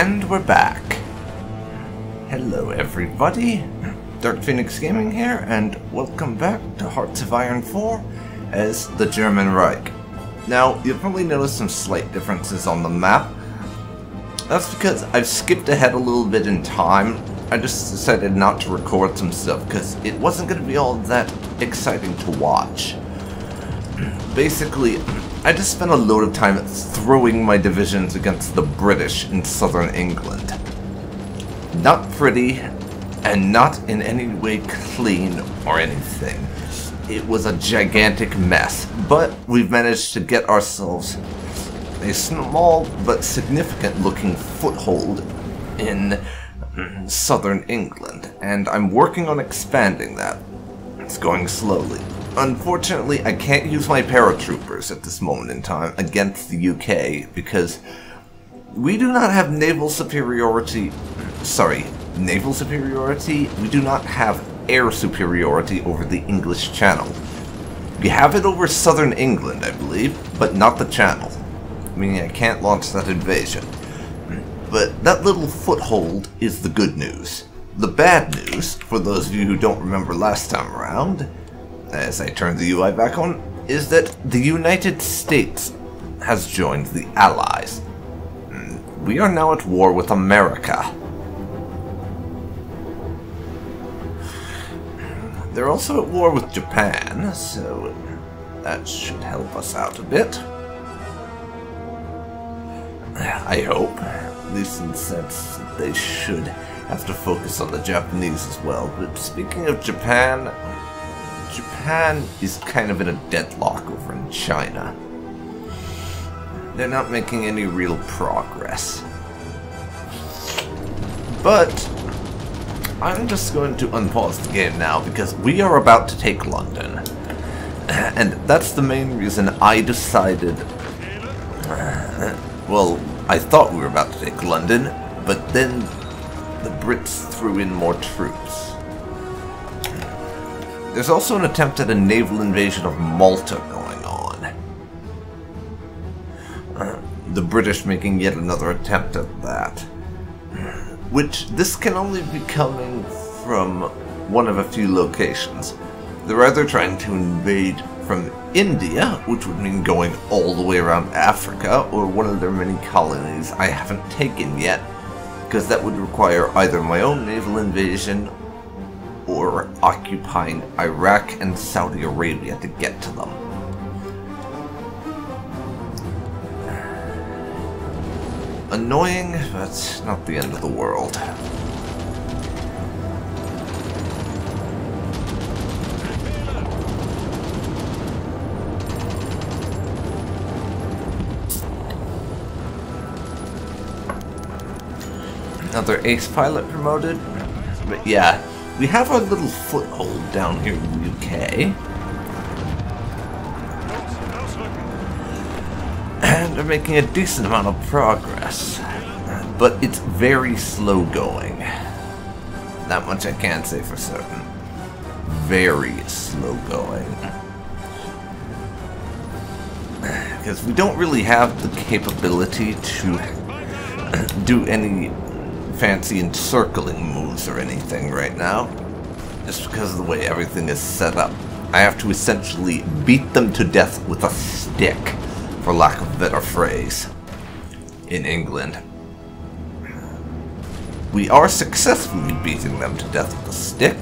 And we're back. Hello everybody, DarkPhoenix Gaming here, and welcome back to Hearts of Iron 4 as the German Reich. Now, you'll probably notice some slight differences on the map. That's because I've skipped ahead a little bit in time. I just decided not to record some stuff because it wasn't going to be all that exciting to watch. Basically, I just spent a load of time throwing my divisions against the British in southern England. Not pretty, and not in any way clean or anything. It was a gigantic mess, but we've managed to get ourselves a small but significant looking foothold in southern England, and I'm working on expanding that. It's going slowly. Unfortunately, I can't use my paratroopers at this moment in time against the UK because we do not have naval superiority. We do not have air superiority over the English Channel. We have it over southern England, I believe, but not the Channel. Meaning I can't launch that invasion. But that little foothold is the good news. The bad news, for those of you who don't remember last time around, as I turn the UI back on, is that the United States has joined the Allies. We are now at war with America. They're also at war with Japan, so that should help us out a bit. I hope, at least in the sense that they should have to focus on the Japanese as well. But speaking of Japan, Japan is kind of in a deadlock over in China. They're not making any real progress. But I'm just going to unpause the game now because we are about to take London. And that's the main reason I decided... well, I thought we were about to take London, but then the Brits threw in more troops. There's also an attempt at a naval invasion of Malta going on. The British making yet another attempt at that. Which, this can only be coming from one of a few locations. They're either trying to invade from India, which would mean going all the way around Africa, or one of their many colonies I haven't taken yet, because that would require either my own naval invasion or occupying Iraq and Saudi Arabia to get to them. Annoying, but not the end of the world. Another ace pilot promoted. But yeah, we have our little foothold down here in the UK. And we're making a decent amount of progress. But it's very slow going. That much I can say for certain. Very slow going. Because we don't really have the capability to do any fancy encircling moves or anything right now. Just because of the way everything is set up. I have to essentially beat them to death with a stick, for lack of a better phrase, in England. We are successfully beating them to death with a stick,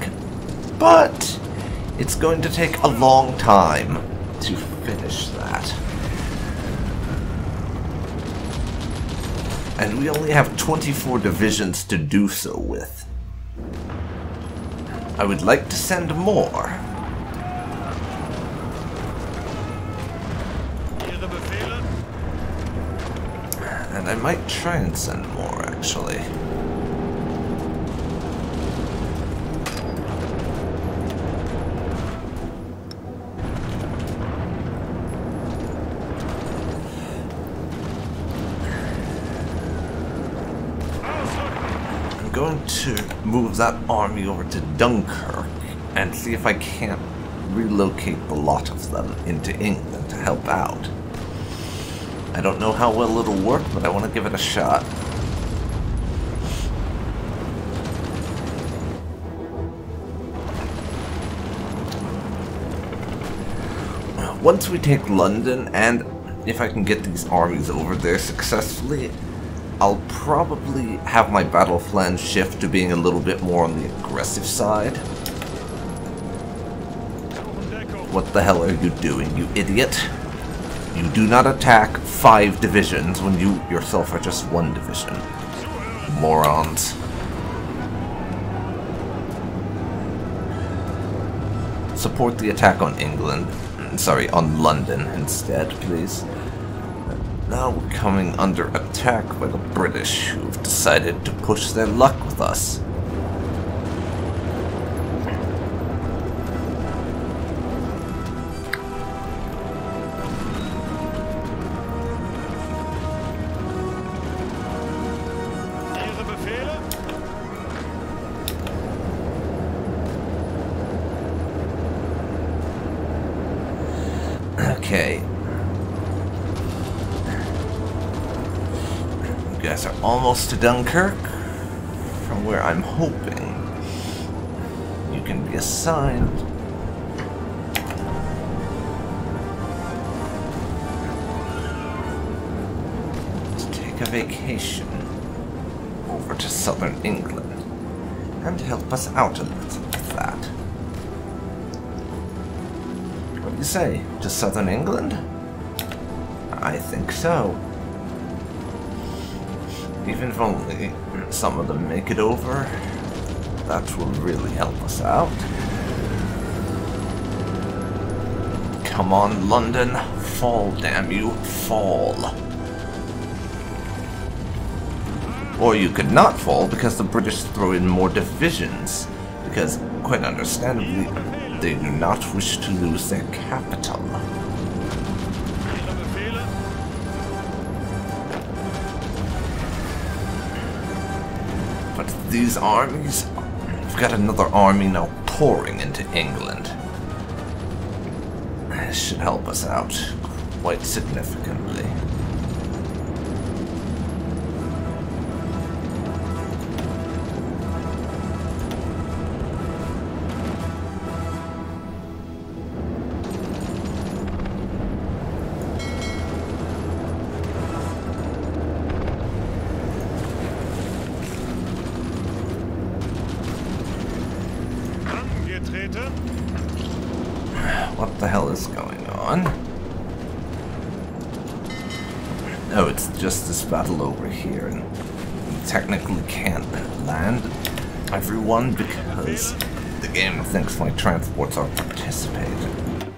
but it's going to take a long time to finish that. And we only have 24 divisions to do so with. I would like to send more. And I might try and send more, actually. I'm going to move that army over to Dunkirk and see if I can't relocate the lot of them into England to help out. I don't know how well it'll work, but I want to give it a shot. once we take London, and if I can get these armies over there successfully, I'll probably have my battle plan shift to being a little bit more on the aggressive side. What the hell are you doing, you idiot? You do not attack 5 divisions when you yourself are just 1 division. Morons. Support the attack on England. Sorry, on London instead, please. Now we're coming under attack by the British, who've decided to push their luck with us. Okay. You guys are almost to Dunkirk, from where I'm hoping you can be assigned. To take a vacation over to southern England and help us out a little with that. What do you say? To southern England? I think so. Even if only some of them make it over, that will really help us out. Come on, London. Fall, damn you. Fall. Or you could not fall because the British throw in more divisions. Because, quite understandably, they do not wish to lose their capital. But these armies... We've got another army now pouring into England. This should help us out quite significantly. What the hell is going on? Oh, it's just this battle over here, and we technically can't land everyone because the game thinks my transports are participating.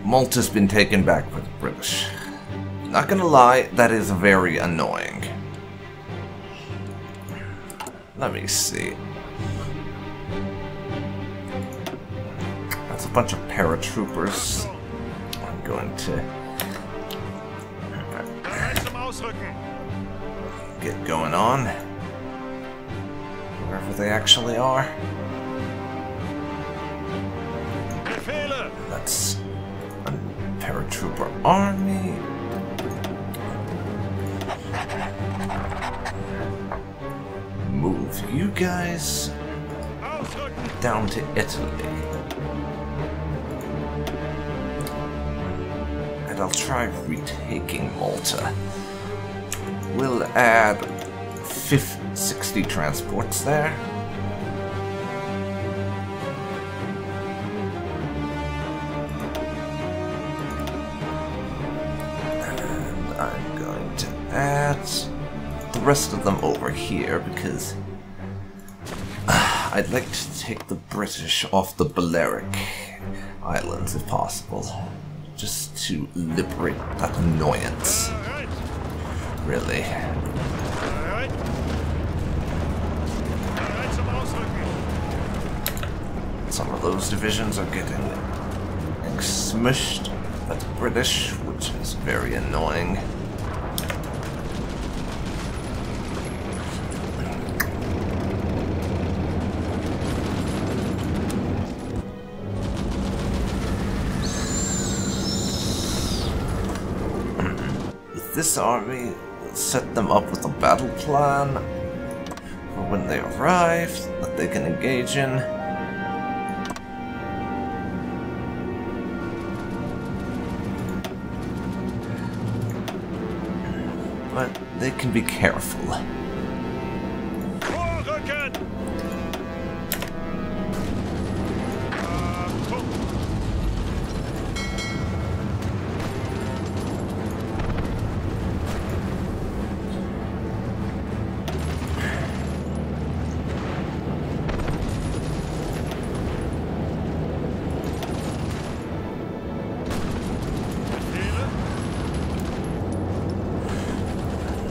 Malta's been taken back by the British. Not gonna lie, that is very annoying. Let me see. That's a bunch of paratroopers. I'm going to get going on. Wherever they actually are. That's a paratrooper army. Move you guys down to Italy. And I'll try retaking Malta. We'll add 60 transports there. And I'm going to add the rest of them over here because I'd like to take the British off the Balearic Islands if possible, just to liberate that annoyance. Really. Some of those divisions are getting smushed by the British, which is very annoying. This army will set them up with a battle plan for when they arrive that they can engage in. they can be careful.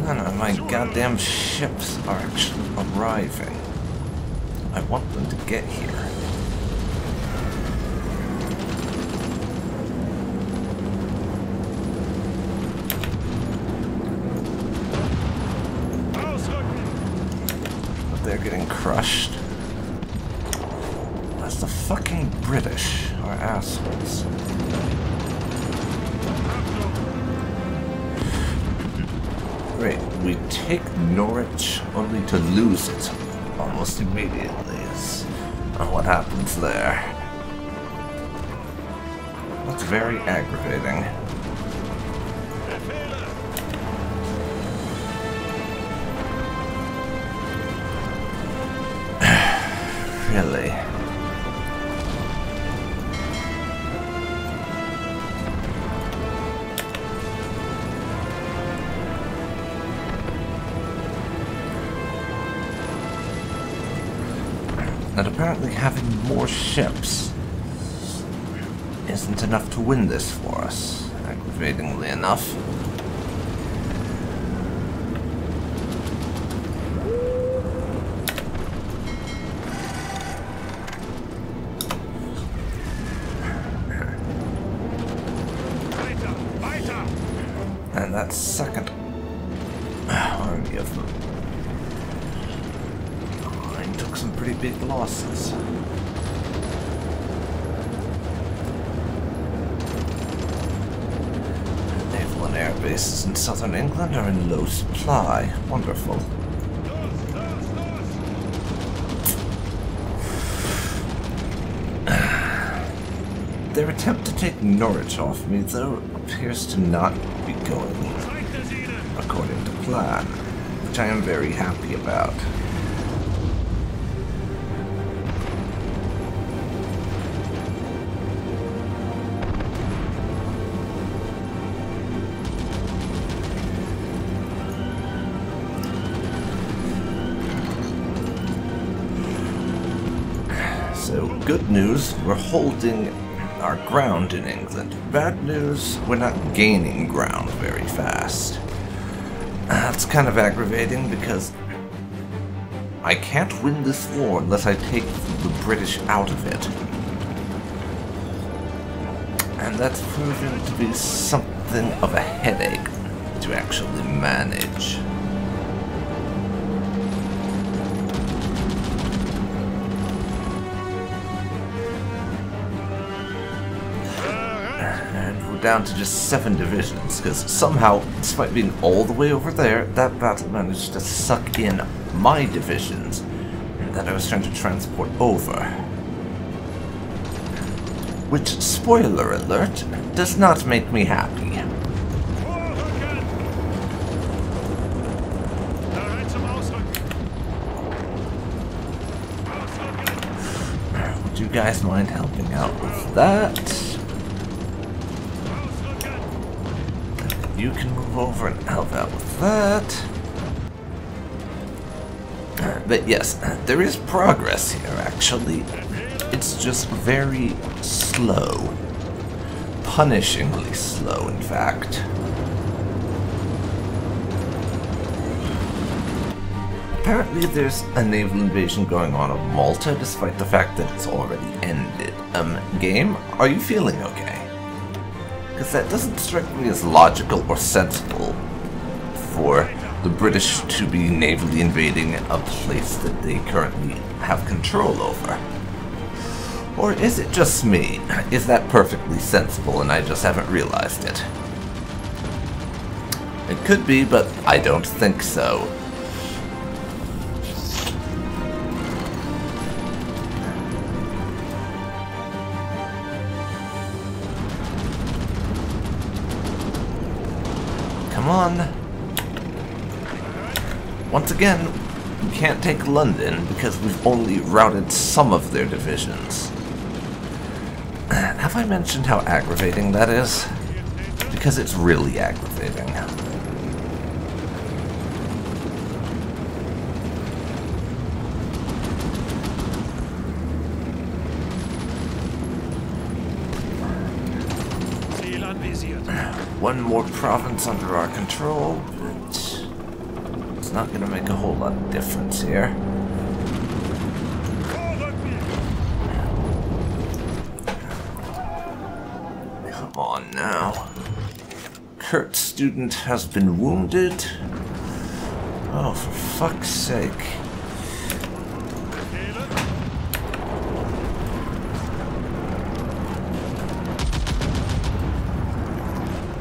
None of my goddamn ships are actually arriving. I want them to get here. But they're getting crushed. That's the fucking British are assholes. Great, we take Norwich only to lose it almost immediately. What happens there? That's very aggravating. Really? And apparently having more ships isn't enough to win this for us, aggravatingly enough. And that second army of them took some pretty big losses. Naval and air bases in southern England are in low supply. Wonderful. Their attempt to take Norwich off me, though, appears to not be going according to plan, which I am very happy about. So, good news, we're holding our ground in England. Bad news, we're not gaining ground very fast. That's kind of aggravating because I can't win this war unless I take the British out of it. And that's proving to be something of a headache to actually manage. Down to just 7 divisions, because somehow, despite being all the way over there, that battle managed to suck in my divisions that I was trying to transport over. Which, spoiler alert, does not make me happy. Would you guys mind helping out with that? You can move over and help out with that. But yes, there is progress here, actually. It's just very slow. Punishingly slow, in fact. Apparently there's a naval invasion going on of Malta, despite the fact that it's already ended. Game, are you feeling okay? Because that doesn't strike me as logical or sensible for the British to be navally invading a place that they currently have control over. Or is it just me? Is that perfectly sensible and I just haven't realized it? It could be, but I don't think so. Come on. Once again, we can't take London because we've only routed some of their divisions. Have I mentioned how aggravating that is? Because it's really aggravating. One more province under our control, but it's not going to make a whole lot of difference here. Come on now. Kurt's student has been wounded. Oh, for fuck's sake.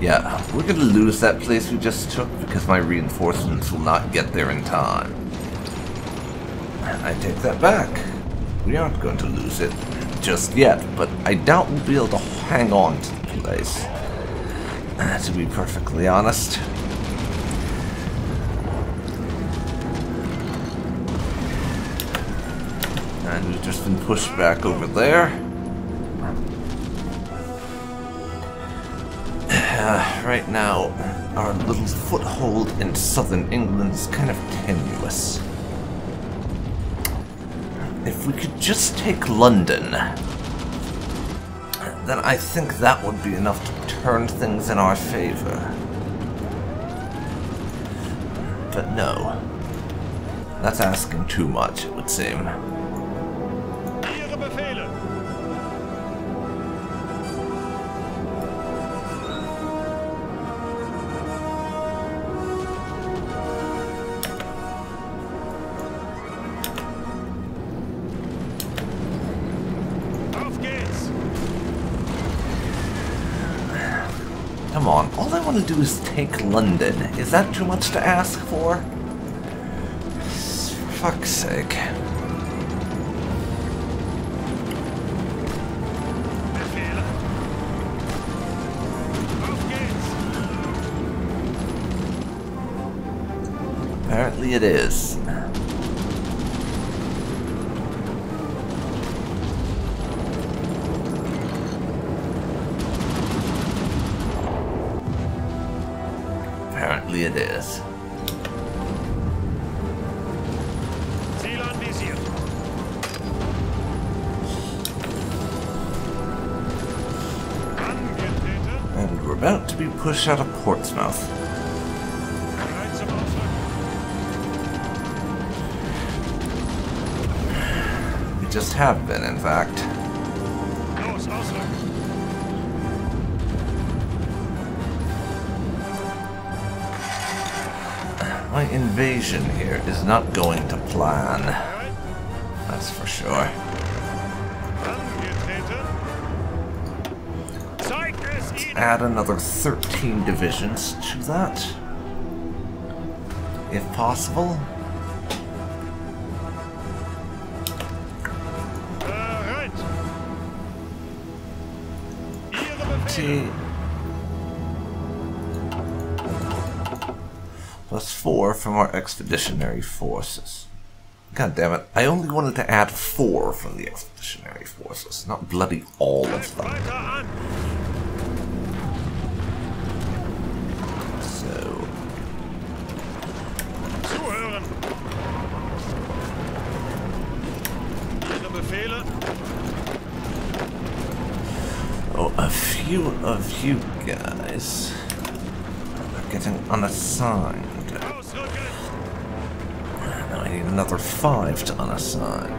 Yeah, we're gonna lose that place we just took because my reinforcements will not get there in time. I take that back. We aren't going to lose it just yet, but I doubt we'll be able to hang on to the place. To be perfectly honest. And we've just been pushed back over there. Right now, our little foothold in southern England is kind of tenuous. If we could just take London, then I think that would be enough to turn things in our favor. But no, that's asking too much, it would seem. Come on, all I want to do is take London. Is that too much to ask for? For fuck's sake. Apparently it is. Apparently it is. And we're about to be pushed out of Portsmouth. We just have been, in fact. My invasion here is not going to plan. That's for sure. Let's add another 13 divisions to that, if possible. See. +4 from our expeditionary forces. God damn it, I only wanted to add 4 from the expeditionary forces, not bloody all of them. So... oh, a few of you guys are getting unassigned. Now I need another 5 to unassign.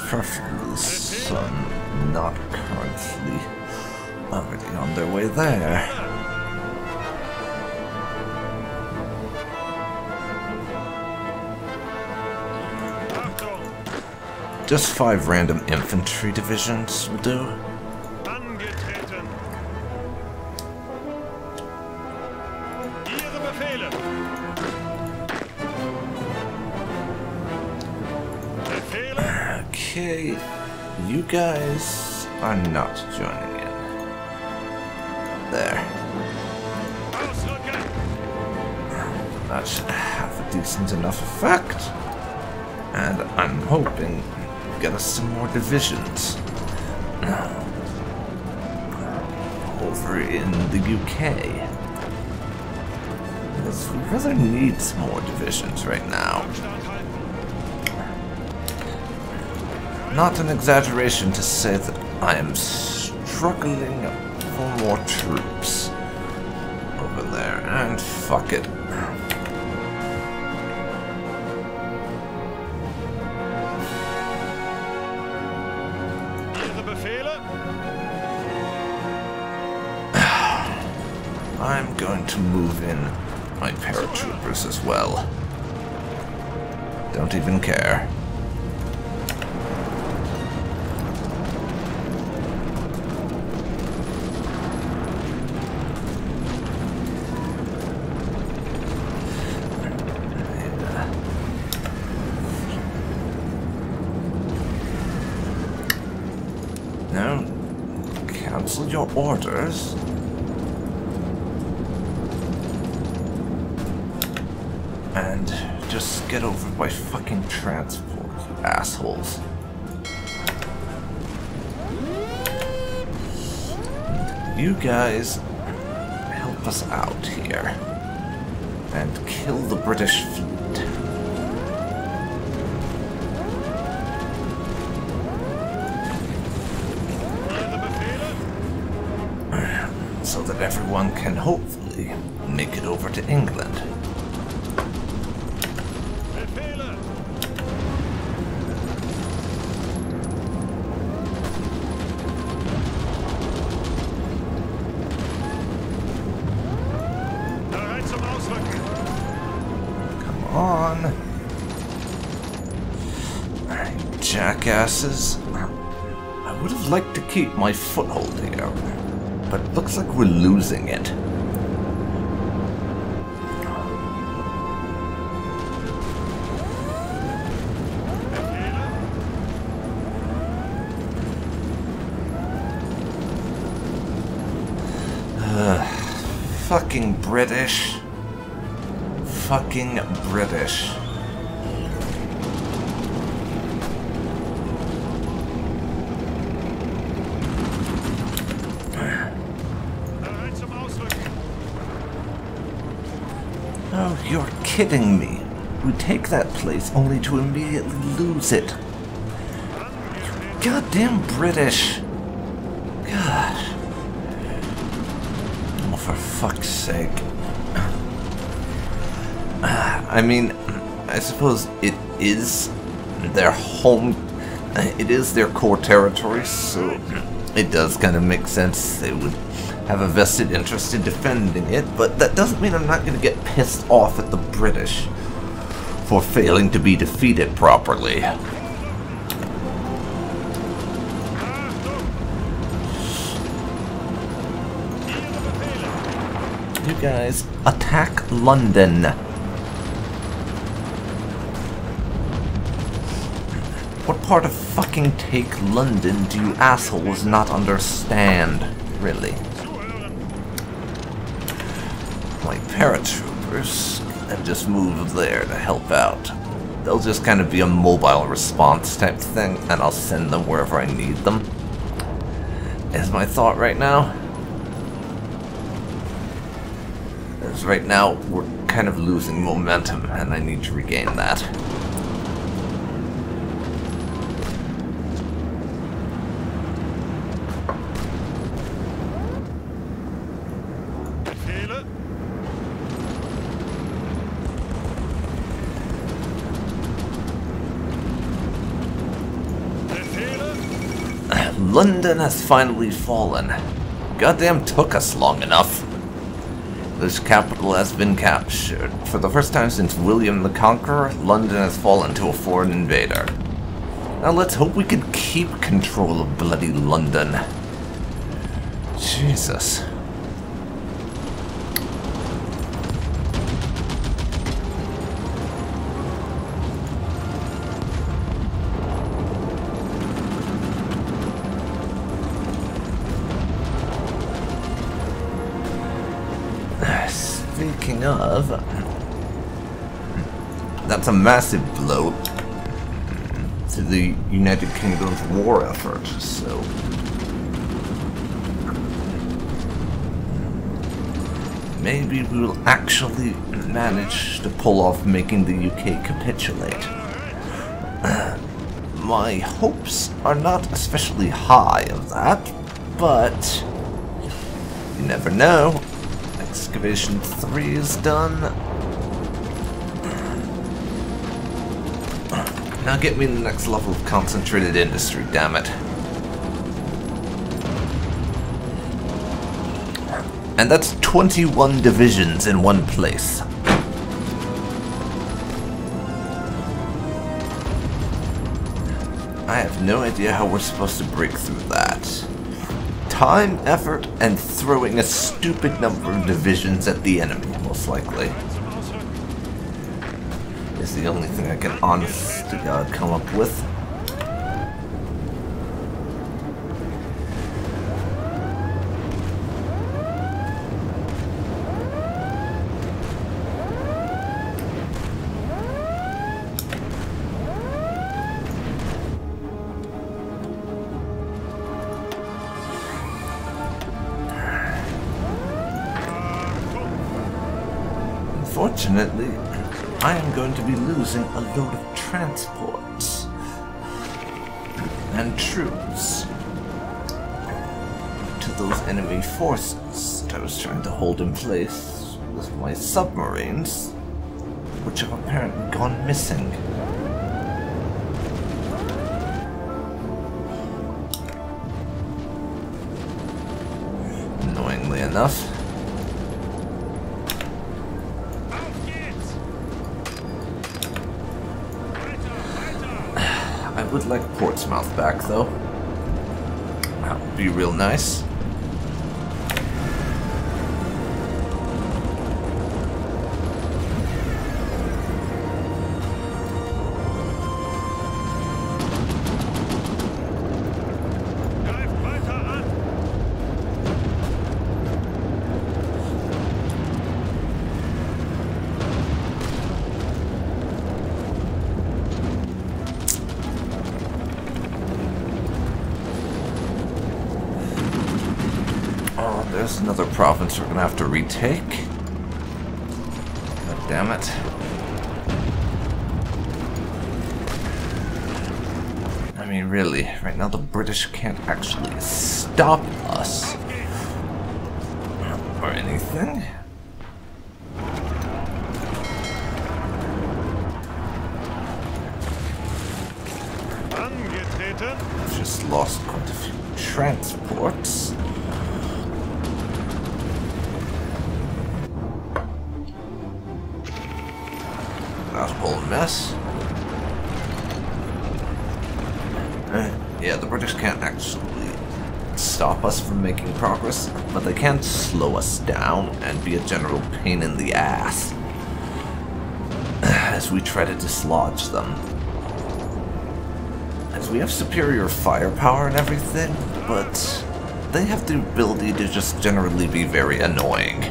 Preferably some not currently already on their way there. Just 5 random infantry divisions will do. Okay, you guys are not joining in. There. That should have a decent enough effect. And I'm hoping to get us some more divisions. Over in the UK. Because we rather need some more divisions right now. Not an exaggeration to say that I am struggling for more troops over there. And fuck it. I'm going to move in my paratroopers as well. Don't even care. Now, cancel your orders. And just get over by fucking transport, you assholes. You guys help us out here and kill the British fleet. So that everyone can hopefully make it over to England. On. Jackasses. I would have liked to keep my foothold here, but it looks like we're losing it. Fucking British. Fucking British. Oh, you're kidding me. We take that place only to immediately lose it. Goddamn British. God. Oh, for fuck's sake. I mean, I suppose it is their home, it is their core territory, so it does kind of make sense they would have a vested interest in defending it, but that doesn't mean I'm not going to get pissed off at the British for failing to be defeated properly. You guys, attack London. What part of fucking take London do you assholes not understand, really? My paratroopers have just moved there to help out. They'll just kind of be a mobile response type thing, and I'll send them wherever I need them. Is my thought right now. As right now, we're kind of losing momentum, and I need to regain that. London has finally fallen. Goddamn took us long enough. This capital has been captured. For the first time since William the Conqueror, London has fallen to a foreign invader. Now let's hope we can keep control of bloody London. Jesus. speaking of, that's a massive blow to the United Kingdom's war effort, so maybe we will actually manage to pull off making the UK capitulate. My hopes are not especially high of that, but you never know. Excavation 3 is done. Now get me the next level of concentrated industry, damn it. And that's 21 divisions in one place. I have no idea how we're supposed to break through that. Time, effort, and throwing a stupid number of divisions at the enemy, most likely, is the only thing I can honest to God come up with. Unfortunately, I am going to be losing a load of transports and troops to those enemy forces that I was trying to hold in place with my submarines, which have apparently gone missing. Annoyingly enough. I would like Portsmouth back, though. That would be real nice. There's another province we're gonna have to retake. God damn it. I mean, really, right now the British can't actually stop us or anything. I've just lost quite a few transports. That whole mess. Yeah, the British can't actually stop us from making progress, but they can slow us down and be a general pain in the ass as we try to dislodge them. As we have superior firepower and everything, but they have the ability to just generally be very annoying.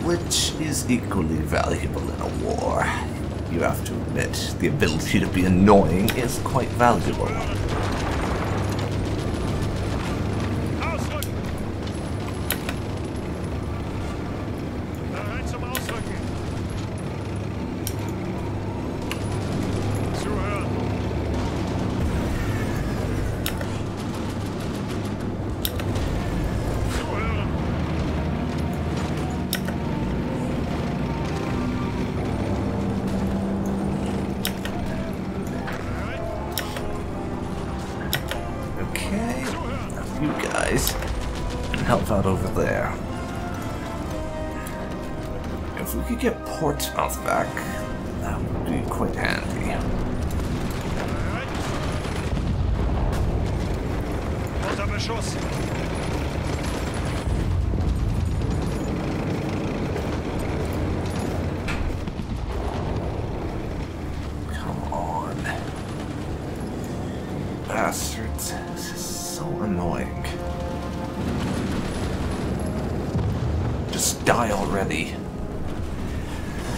Which is equally valuable in a war. You have to admit, the ability to be annoying is quite valuable. You guys can help out over there. If we could get Portsmouth back, that would be quite handy. Come on. Bastards. This is so annoying. already.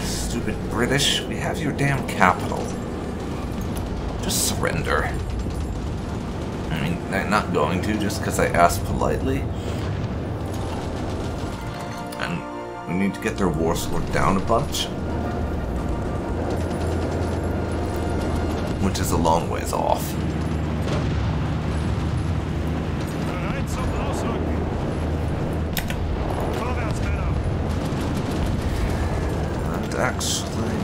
Stupid British, we have your damn capital. Just surrender. I mean, I'm not going to just because I asked politely. And we need to get their war score down a bunch. Which is a long ways off. And actually,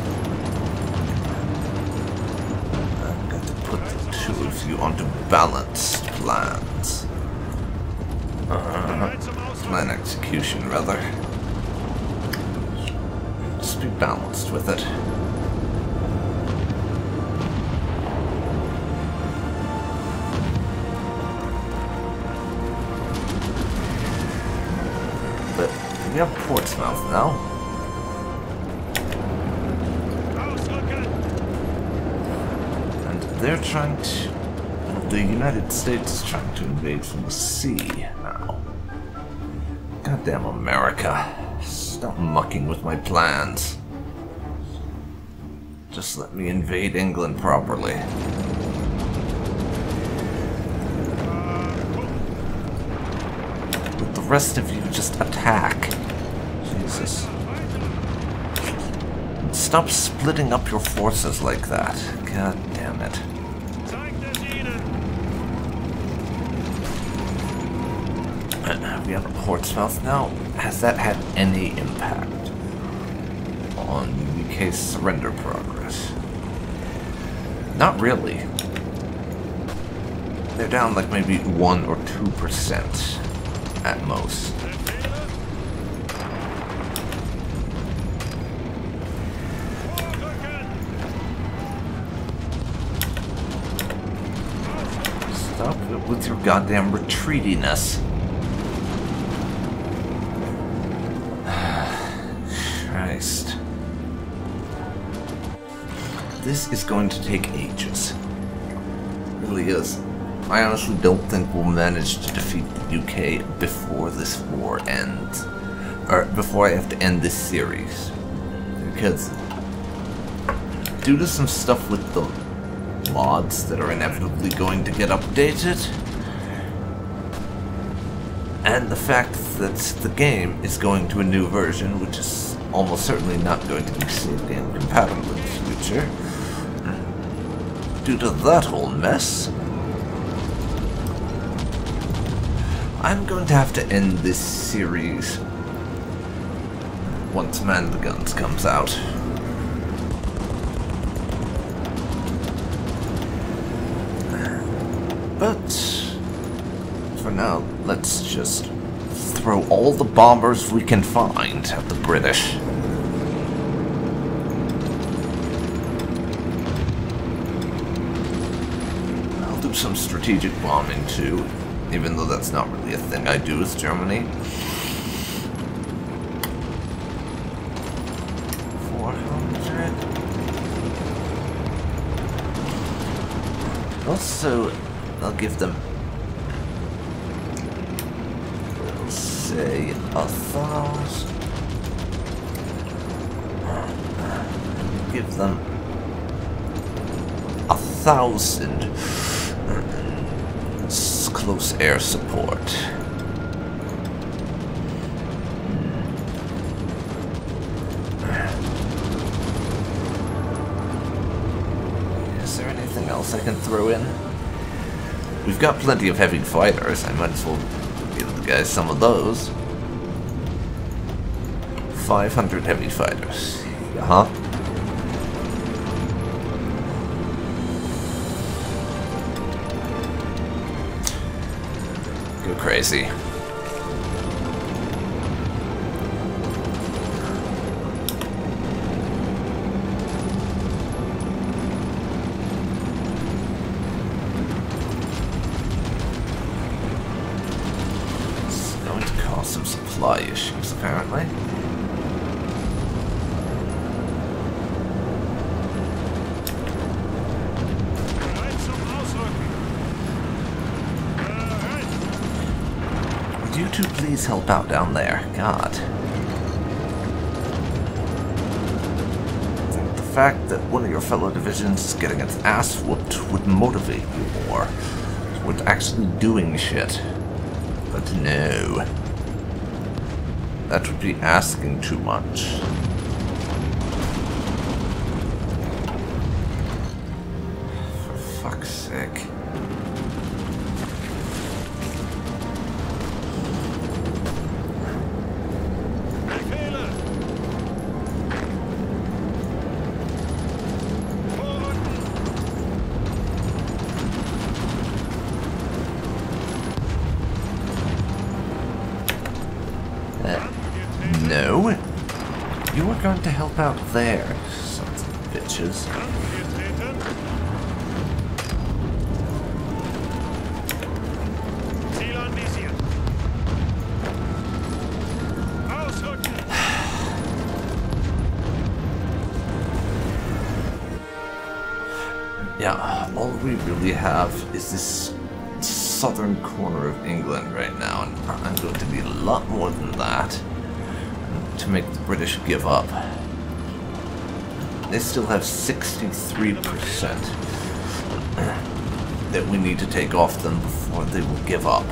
I'm going to put the two of you onto balanced plans. Plan execution, rather. Just be balanced with it. But we have Portsmouth now. And they're trying to... The United States is trying to invade from the sea now. Goddamn America. Stop mucking with my plans. Just let me invade England properly. Let the rest of you just attack. Jesus. And stop splitting up your forces like that. God damn it. We have Portsmouth now. Has that had any impact on UK's surrender progress? Not really. They're down like maybe 1 or 2% at most. Stop it with your goddamn retreatiness. Christ. This is going to take ages. It really is. I honestly don't think we'll manage to defeat the UK before this war ends. Or before I have to end this series. Because due to some stuff with the mods that are inevitably going to get updated, and the fact that the game is going to a new version, which is almost certainly not going to be saved game compatible in the future. Due to that whole mess, I'm going to have to end this series once Man the Guns comes out. But for now, let's just throw all the bombers we can find at the British. I'll do some strategic bombing too, even though that's not really a thing I do with Germany. 400. Also, I'll give them, say, 1,000. Give them 1,000 close air support. Is there anything else I can throw in? We've got plenty of heavy fighters. I might as well give the guys some of those. 500 heavy fighters. Uh-huh. Go crazy. Some supply issues, apparently. Would you two please help out down there? God. fact that one of your fellow divisions is getting its ass whooped would motivate you more towards actually doing shit. But no. That would be asking too much. For fuck's sake. No. You are going to help out there, sons of bitches. Yeah, all we really have is this southern corner of England right now, and I'm going to need a lot more than that to make the British give up. They still have 63% that we need to take off them before they will give up.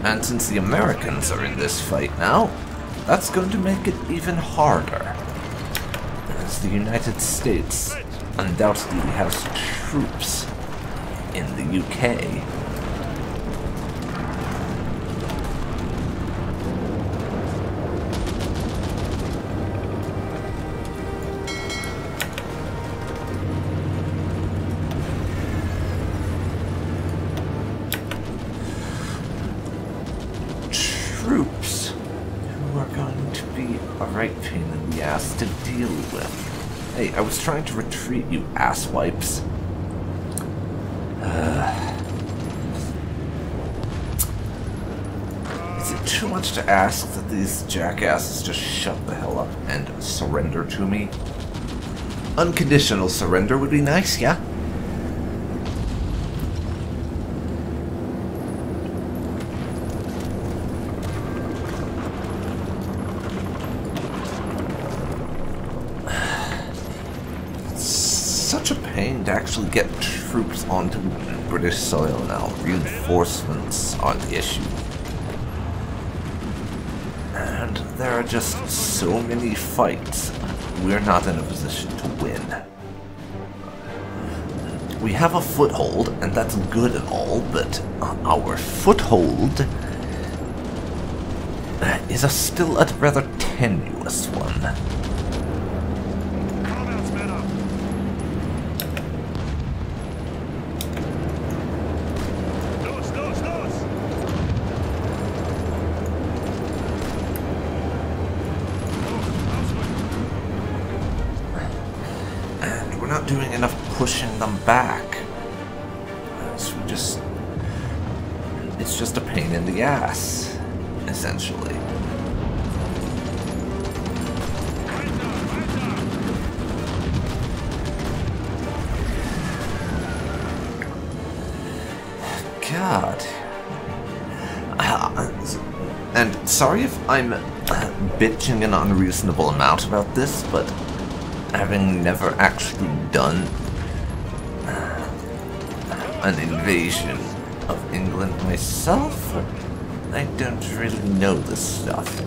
And since the Americans are in this fight now, that's going to make it even harder, as the United States undoubtedly has troops in the UK. Troops who are going to be a right pain in the ass to deal with. Hey, I was trying to retreat, you asswipes. Is it too much to ask that these jackasses just shut the hell up and surrender to me? Unconditional surrender would be nice, yeah? Such a pain to actually get troops onto British soil now. Reinforcements are the issue. And there are just so many fights we're not in a position to win. We have a foothold, and that's good and all, but our foothold is still a rather tenuous one. Not doing enough pushing them back. So it's just a pain in the ass, essentially. God. And sorry if I'm bitching an unreasonable amount about this, but having never actually done an invasion of England myself, I don't really know this stuff.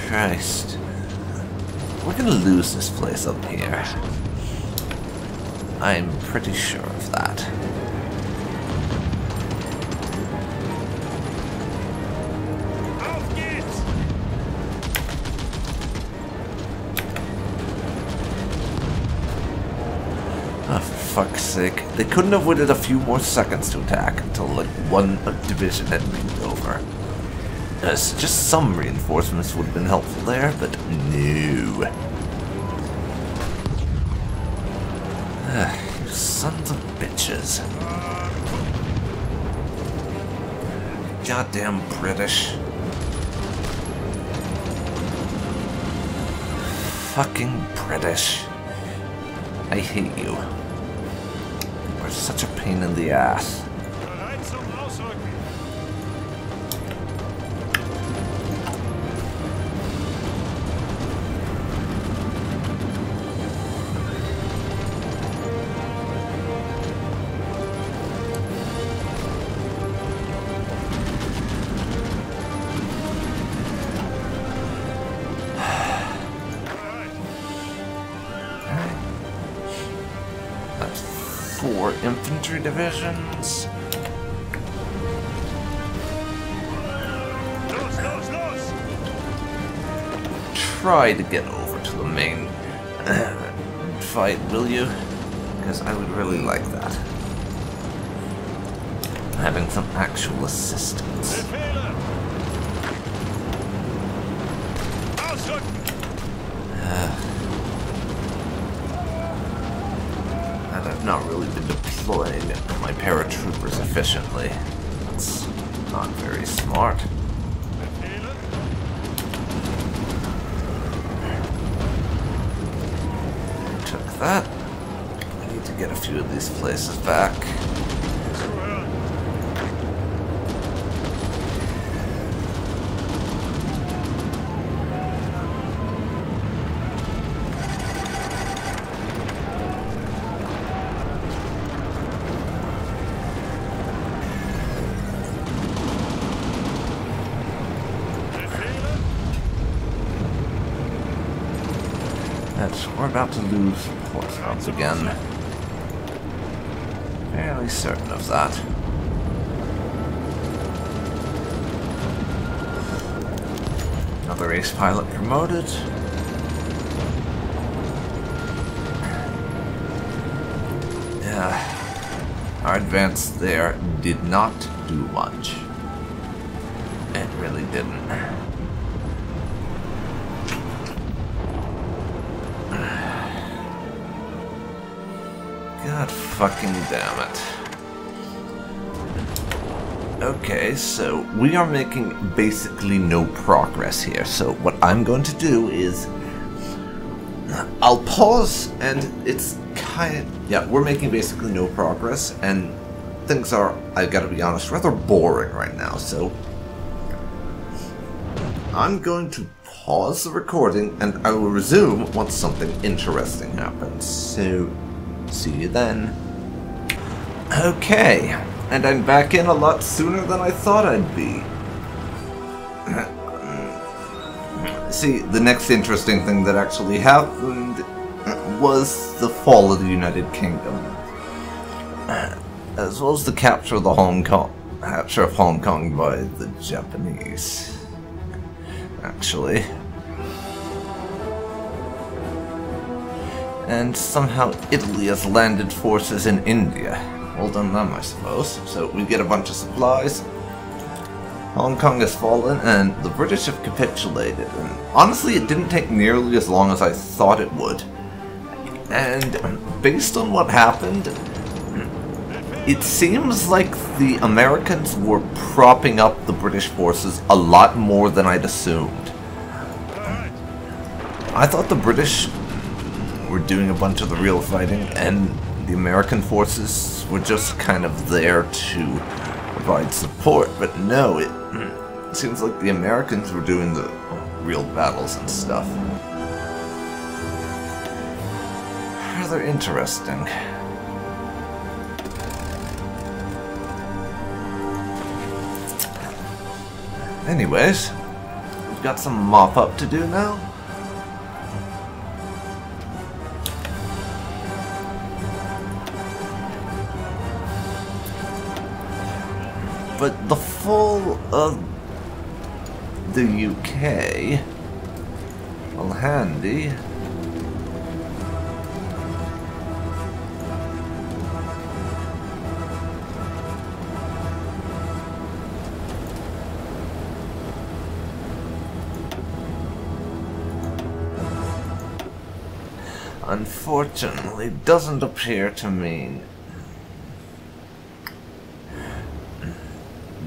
Christ. We're gonna lose this place up here. I'm pretty sure of that. Oh, for fuck's sake. They couldn't have waited a few more seconds to attack until, like, one division had moved over. Just some reinforcements would have been helpful there, but no. You sons of bitches. Goddamn British. Fucking British. I hate you. You are such a pain in the ass. Bereit zum Ausrücken. That's 4 infantry divisions. Los, los, los! Try to get over to the main fight, will you? Because I would really like that. Having some actual assistance. Befehle! Ausrücken! And I've not really been deploying my paratroopers efficiently. It's not very smart. Befehle! Took that. I need to get a few of these places back. Zuhören! Befehle! That's, we're about to lose Portsmouth again. Fairly certain of that. Another ace pilot promoted. Yeah, our advance there did not do much. It really didn't. God fucking damn it. Okay, so we are making basically no progress here. So what I'm going to do is I'll pause, and it's kind of, yeah, we're making basically no progress, and things are, I gotta be honest, rather boring right now. So I'm going to pause the recording, and I will resume once something interesting happens. So see you then. Okay, and I'm back in a lot sooner than I thought I'd be. See, the next interesting thing that actually happened was the fall of the United Kingdom, as well as the capture of Hong Kong by the Japanese, actually. And somehow Italy has landed forces in India. Well done them, I suppose. So we get a bunch of supplies. Hong Kong has fallen, and the British have capitulated. And honestly, it didn't take nearly as long as I thought it would. And based on what happened, it seems like the Americans were propping up the British forces a lot more than I'd assumed. I thought the British were doing a bunch of the real fighting, and the American forces were just kind of there to provide support, but no, it seems like the Americans were doing the real battles and stuff. Rather interesting. Anyways, we've got some mop-up to do now. But the fall of the UK, well, handy. Unfortunately, doesn't appear to mean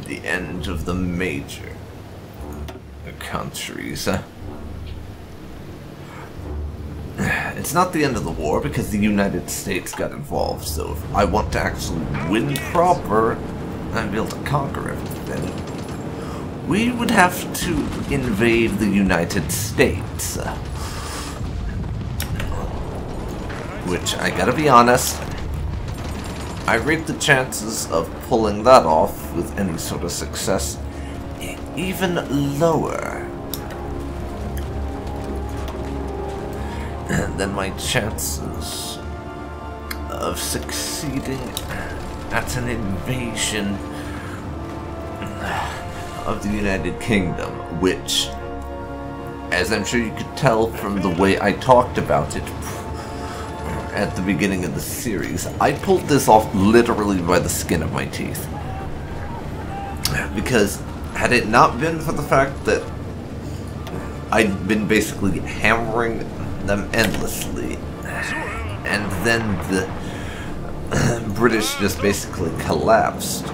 the end of the major countries. It it's not the end of the war because the United States got involved, so if I want to actually win proper and be able to conquer everything, we would have to invade the United States. Which, I gotta be honest, I rate the chances of pulling that off with any sort of success even lower than my chances of succeeding at an invasion of the United Kingdom, which, as I'm sure you could tell from the way I talked about it at the beginning of the series, I pulled this off literally by the skin of my teeth. Because had it not been for the fact that I'd been basically hammering them endlessly, and then the British just basically collapsed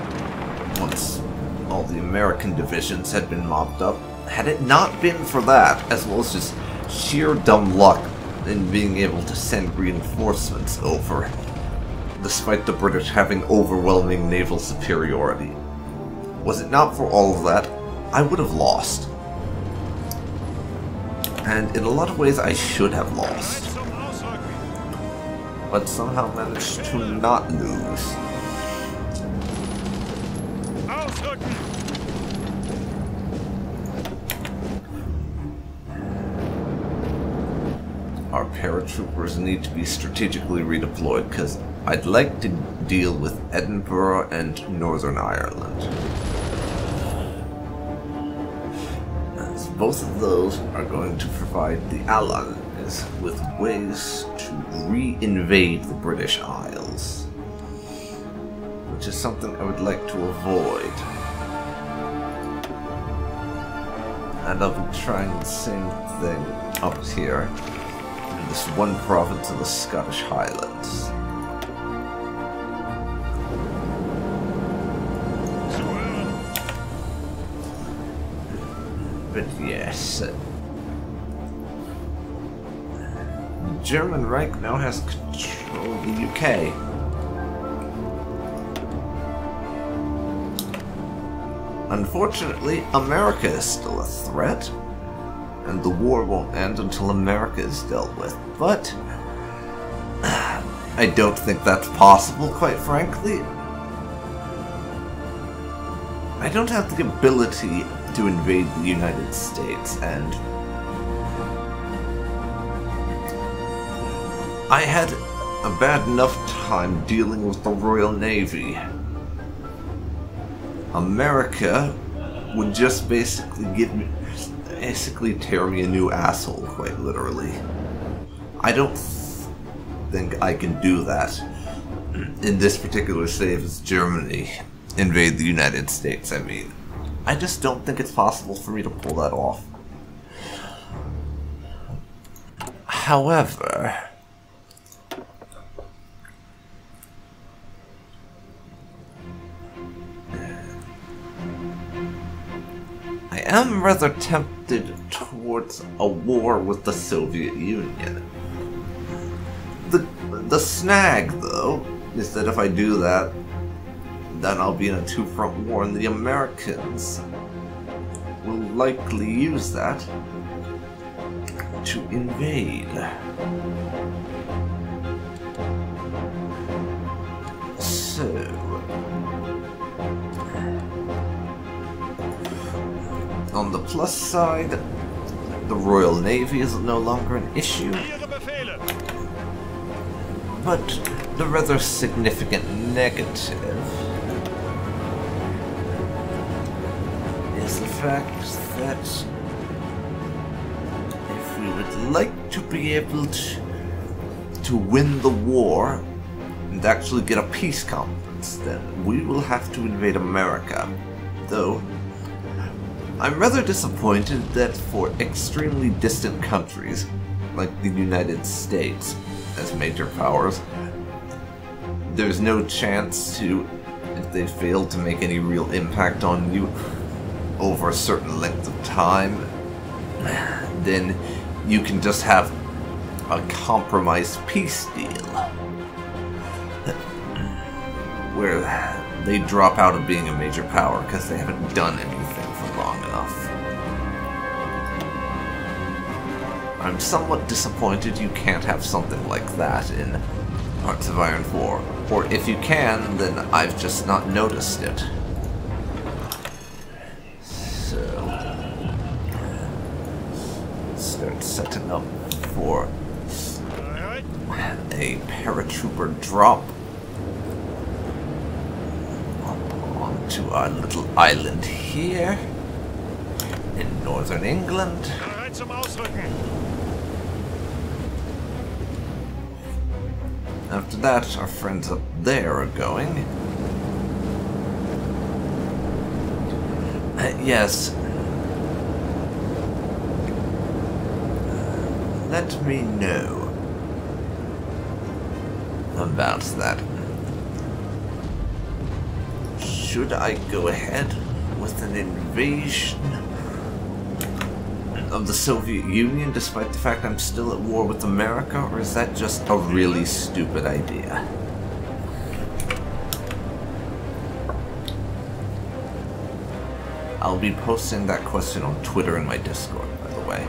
once all the American divisions had been mopped up, had it not been for that, as well as just sheer dumb luck in being able to send reinforcements over, despite the British having overwhelming naval superiority, was it not for all of that, I would have lost. And in a lot of ways I should have lost, but somehow managed to not lose. Our paratroopers need to be strategically redeployed because I'd like to deal with Edinburgh and Northern Ireland. As both of those are going to provide the Allies with ways to re-invade the British Isles, which is something I would like to avoid. And I'll be trying the same thing up here. This one province of the Scottish Highlands. But yes, German Reich now has control of the UK. Unfortunately, America is still a threat, and the war won't end until America is dealt with. But I don't think that's possible, quite frankly. I don't have the ability to invade the United States, and I had a bad enough time dealing with the Royal Navy. America would just basically tear me a new asshole, quite literally. I don't think I can do that in this particular save as Germany invade the United States. I mean, I just don't think it's possible for me to pull that off. However, I am rather tempted towards a war with the Soviet Union. The snag, though, is that if I do that, then I'll be in a two-front war, and the Americans will likely use that to invade. So, on the plus side, the Royal Navy is no longer an issue, but the rather significant negative is the fact that if we would like to be able to win the war and actually get a peace conference, then we will have to invade America. Though I'm rather disappointed that for extremely distant countries like the United States as major powers, there's no chance to, if they fail to make any real impact on you over a certain length of time, then you can just have a compromise peace deal where they drop out of being a major power because they haven't done anything for long enough. I'm somewhat disappointed you can't have something like that in Hearts of Iron 4. Or if you can, then I've just not noticed it. So, start setting up for a paratrooper drop onto our little island here in northern England. After that, our friends up there are going. Yes. Let me know about that. Should I go ahead with an invasion of the Soviet Union despite the fact I'm still at war with America, or is that just a really stupid idea? I'll be posting that question on Twitter and my Discord, by the way.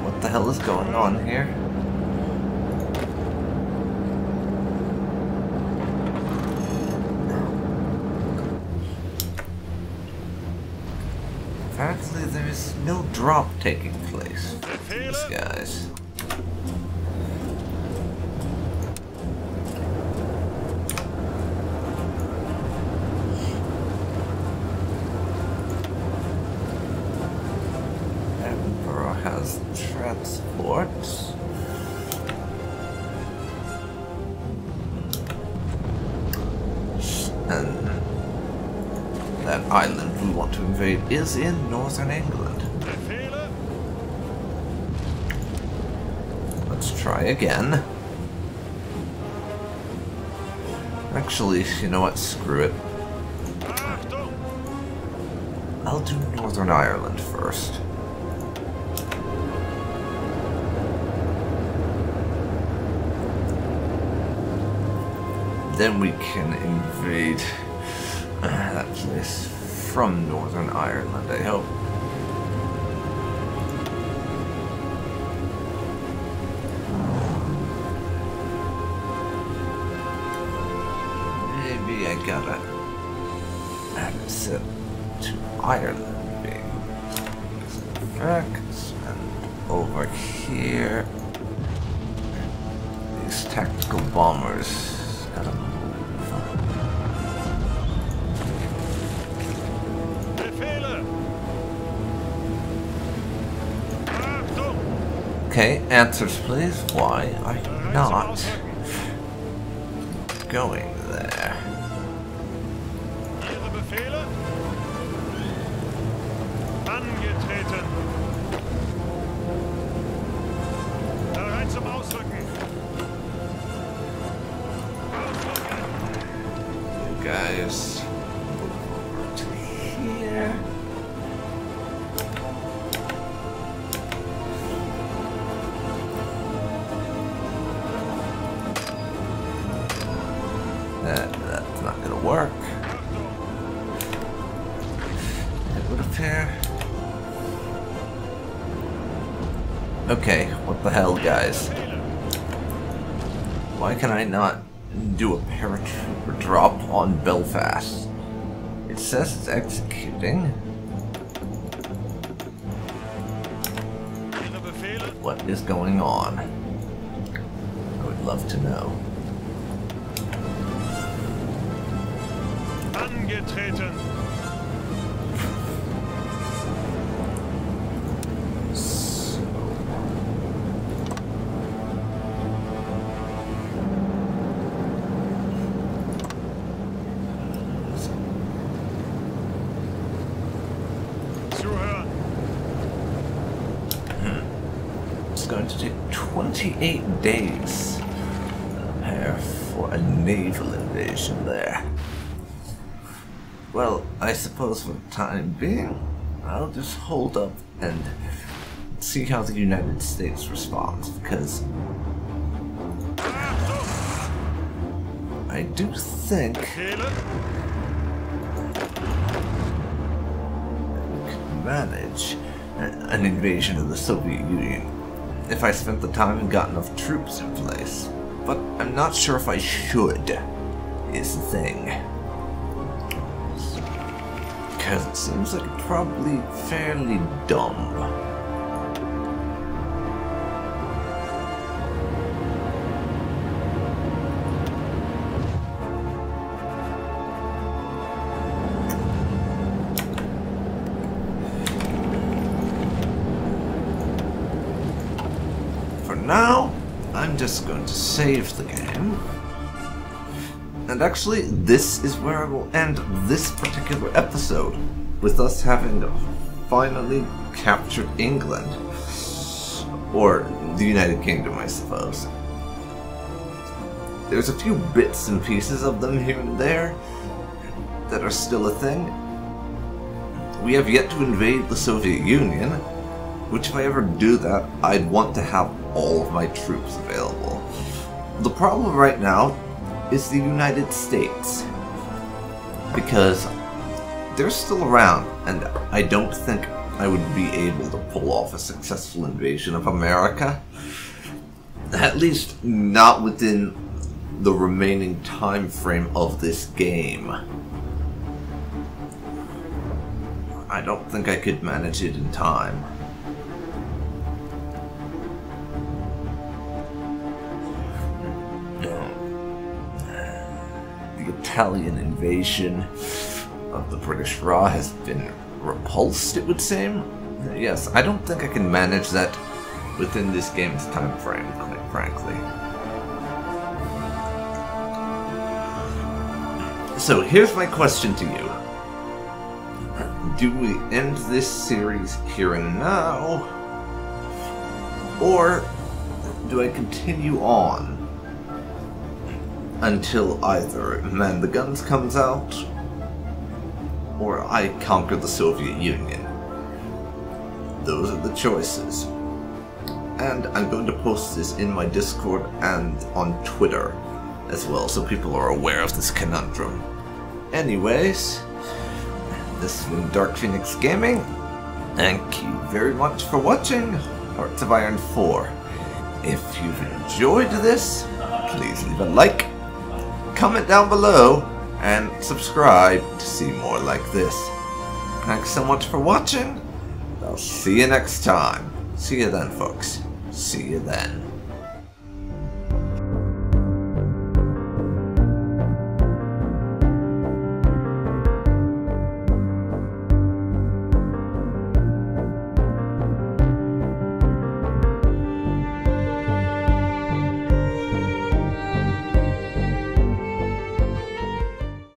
What the hell is going on here? Apparently there is no drop taking place for these guys. Has transports. And that island we want to invade is in northern England. Let's try again. Actually, you know what? Screw it. I'll do Northern Ireland first. Then we can invade that place from Northern Ireland, I hope. Maybe I gotta set to Ireland being facts, and over here these tactical bombers. Okay, answers please. Why are you not going there? Ihre Befehle? Angetreten. Bereit zum Ausrücken. You guys move over to here. That's not gonna work. It would appear. Okay, what the hell, guys? Why can I not do a paratrooper drop on Belfast? It says it's executing. What is going on? I would love to know. Angetreten. going to take 28 days to prepare for a naval invasion there. Well, I suppose for the time being, I'll just hold up and see how the United States responds, because I do think we could manage an invasion of the Soviet Union if I spent the time and got enough troops in place. But I'm not sure if I should, is the thing. Because it seems like probably fairly dumb. For now, I'm just going to save the game. And actually, this is where I will end this particular episode, with us having finally captured England. Or the United Kingdom, I suppose. There's a few bits and pieces of them here and there that are still a thing. We have yet to invade the Soviet Union, which if I ever do that, I'd want to have all of my troops available. The problem right now is the United States, because they're still around, and I don't think I would be able to pull off a successful invasion of America. At least not within the remaining time frame of this game. I don't think I could manage it in time. The Italian invasion of the British Raw has been repulsed, it would seem. Yes, I don't think I can manage that within this game's time frame, quite frankly. So here's my question to you. Do we end this series here and now? Or do I continue on until either Man the Guns comes out, or I conquer the Soviet Union? Those are the choices. And I'm going to post this in my Discord and on Twitter as well, so people are aware of this conundrum. Anyways, this has been DarkPhoenix Gaming. Thank you very much for watching Hearts of Iron 4. If you've enjoyed this, please leave a like, comment down below, and subscribe to see more like this. Thanks so much for watching. I'll see you next time. See you then, folks. See you then.